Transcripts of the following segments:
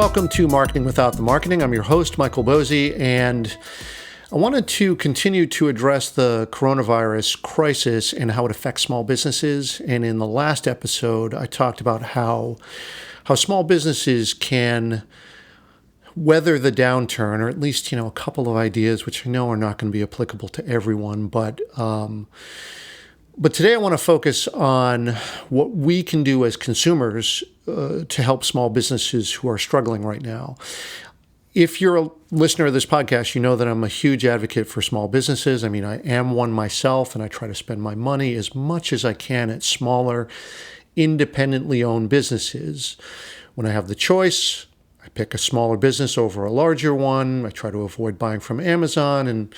Welcome to Marketing Without the Marketing. I'm your host, Michael Bosey, and I wanted to continue to address the coronavirus crisis and how it affects small businesses. And in the last episode, I talked about how small businesses can weather the downturn, or at least, a couple of ideas, which I know are not going to be applicable to everyone. But today I want to focus on what we can do as consumers to help small businesses who are struggling right now. If you're a listener of this podcast, you know that I'm a huge advocate for small businesses. I mean, I am one myself, and I try to spend my money as much as I can at smaller, independently owned businesses. When I have the choice, I pick a smaller business over a larger one. I try to avoid buying from Amazon, and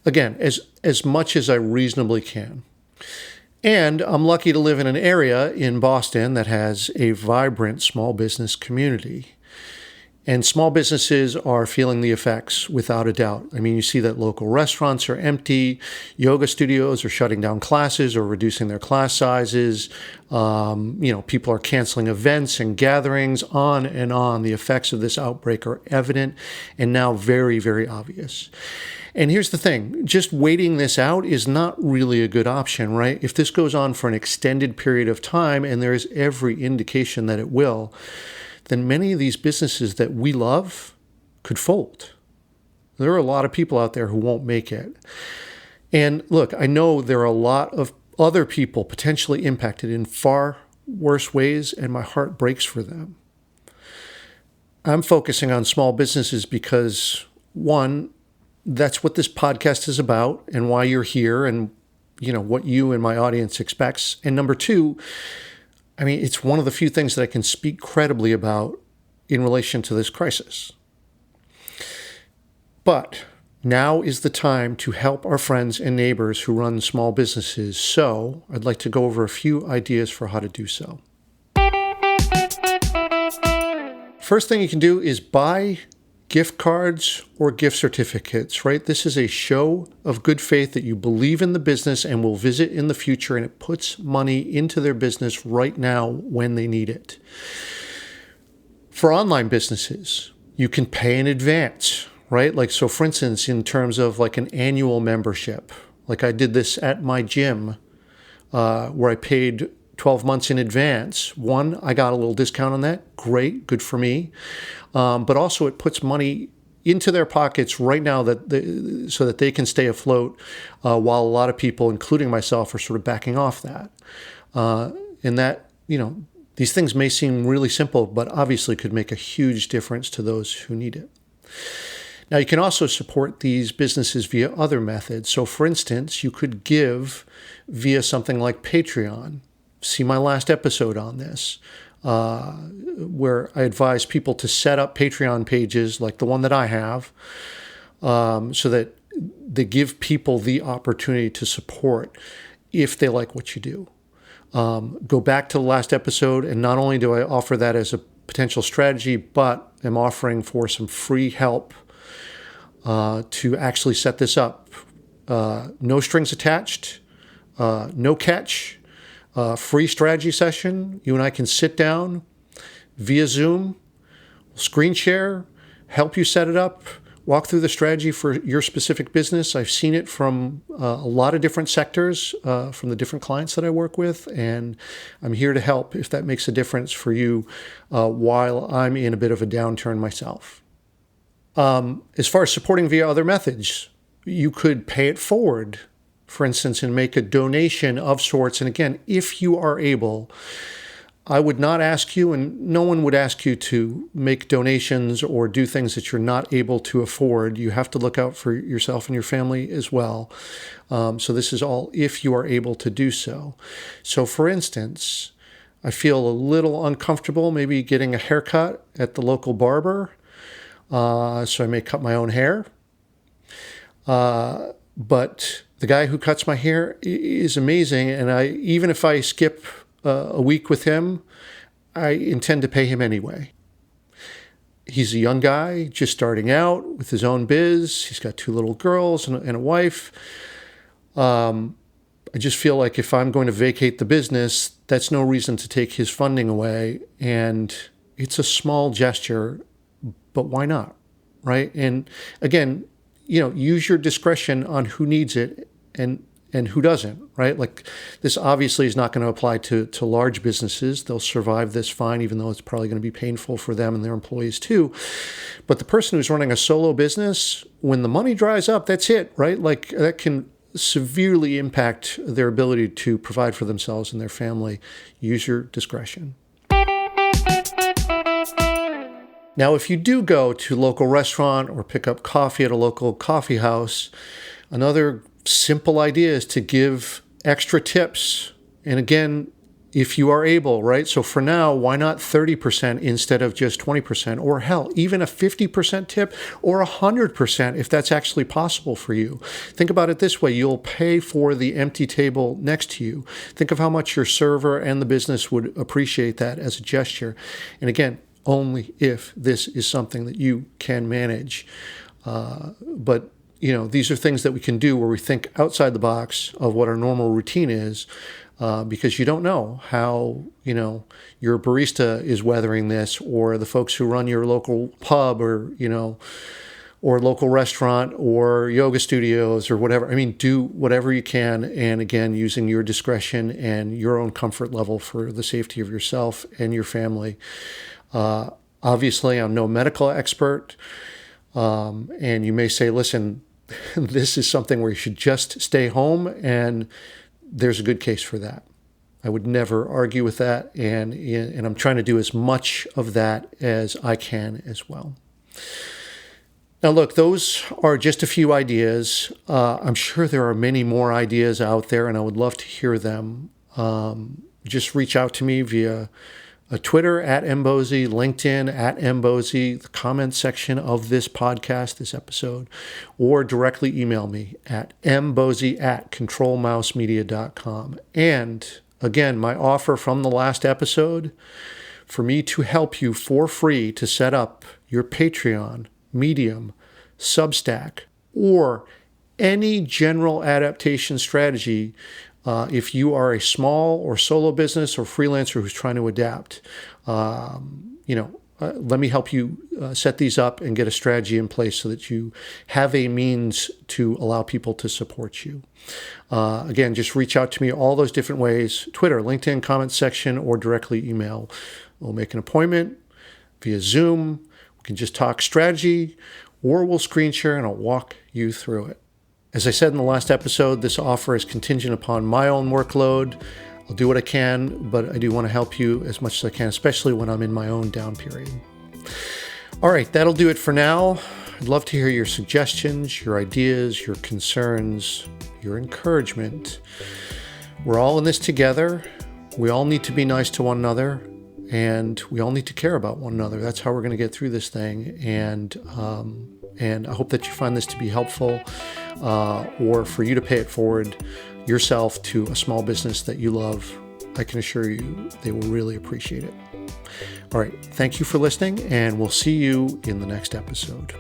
again, as much as I reasonably can. And I'm lucky to live in an area in Boston that has a vibrant small business community. And small businesses are feeling the effects without a doubt. I mean, you see that local restaurants are empty, yoga studios are shutting down classes or reducing their class sizes. People are canceling events and gatherings, on and on. The effects of this outbreak are evident and now very, very obvious. And here's the thing, just waiting this out is not really a good option, right? If this goes on for an extended period of time, and there is every indication that it will, then many of these businesses that we love could fold. There are a lot of people out there who won't make it. And look, I know there are a lot of other people potentially impacted in far worse ways, and my heart breaks for them. I'm focusing on small businesses because, one, that's what this podcast is about and why you're here and, what you and my audience expects. And number two, I mean, it's one of the few things that I can speak credibly about in relation to this crisis. But now is the time to help our friends and neighbors who run small businesses. So I'd like to go over a few ideas for how to do so. First thing you can do is buy gift cards or gift certificates, right? This is a show of good faith that you believe in the business and will visit in the future, and it puts money into their business right now when they need it. For online businesses, you can pay in advance, right? So for instance, in terms of an annual membership, I did this at my gym, where I paid 12 months in advance. One, I got a little discount on that. Great, good for me. But also it puts money into their pockets right now so that they can stay afloat while a lot of people, including myself, are sort of backing off that. And that, these things may seem really simple, but obviously could make a huge difference to those who need it. Now, you can also support these businesses via other methods. So for instance, you could give via something like Patreon. See my last episode on this, where I advise people to set up Patreon pages like the one that I have, so that they give people the opportunity to support if they like what you do. Go back to the last episode, and not only do I offer that as a potential strategy, but I'm offering for some free help to actually set this up. No strings attached, no catch. Free strategy session. You and I can sit down via Zoom, screen share, help you set it up, walk through the strategy for your specific business. I've seen it from a lot of different sectors, from the different clients that I work with, and I'm here to help if that makes a difference for you while I'm in a bit of a downturn myself. As far as supporting via other methods, you could pay it forward, for instance, and make a donation of sorts. And again, if you are able, I would not ask you, and no one would ask you to make donations or do things that you're not able to afford. You have to look out for yourself and your family as well. So this is all if you are able to do so. So for instance, I feel a little uncomfortable maybe getting a haircut at the local barber. So I may cut my own hair. But the guy who cuts my hair is amazing, and even if I skip a week with him, I intend to pay him anyway. He's a young guy, just starting out with his own biz. He's got 2 little girls and a wife. I just feel like if I'm going to vacate the business, that's no reason to take his funding away, and it's a small gesture but why not, right? And again, use your discretion on who needs it and who doesn't, right? Like, this obviously is not going to apply to large businesses. They'll survive this fine, even though it's probably going to be painful for them and their employees too. But the person who's running a solo business, when the money dries up, that's it, right? Like, that can severely impact their ability to provide for themselves and their family. Use your discretion. Now, if you do go to a local restaurant or pick up coffee at a local coffee house, another simple idea is to give extra tips. And again, if you are able, right? So for now, why not 30% instead of just 20%? Or hell, even a 50% tip or 100% if that's actually possible for you. Think about it this way. You'll pay for the empty table next to you. Think of how much your server and the business would appreciate that as a gesture. And again, only if this is something that you can manage. But these are things that we can do where we think outside the box of what our normal routine is, because you don't know how, your barista is weathering this, or the folks who run your local pub or local restaurant or yoga studios or whatever. I mean, do whatever you can. And again, using your discretion and your own comfort level for the safety of yourself and your family. Obviously, I'm no medical expert. And you may say, listen, this is something where you should just stay home, and there's a good case for that. I would never argue with that, and I'm trying to do as much of that as I can as well. Now, look, those are just a few ideas. I'm sure there are many more ideas out there, and I would love to hear them. Just reach out to me via Twitter @mbosey, LinkedIn @mbosey, the comment section of this podcast, this episode, or directly email me at mbosey@controlmousemedia.com. And again, my offer from the last episode, for me to help you for free to set up your Patreon, Medium, Substack, or any general adaptation strategy. If you are a small or solo business or freelancer who's trying to adapt, let me help you set these up and get a strategy in place so that you have a means to allow people to support you. Again, just reach out to me all those different ways: Twitter, LinkedIn, comment section, or directly email. We'll make an appointment via Zoom. We can just talk strategy, or we'll screen share and I'll walk you through it. As I said in the last episode, this offer is contingent upon my own workload. I'll do what I can, but I do want to help you as much as I can, especially when I'm in my own down period. All right, that'll do it for now. I'd love to hear your suggestions, your ideas, your concerns, your encouragement. We're all in this together. We all need to be nice to one another, and we all need to care about one another. That's how we're going to get through this thing. And I hope that you find this to be helpful, or for you to pay it forward yourself to a small business that you love. I can assure you they will really appreciate it. All right. Thank you for listening, and we'll see you in the next episode.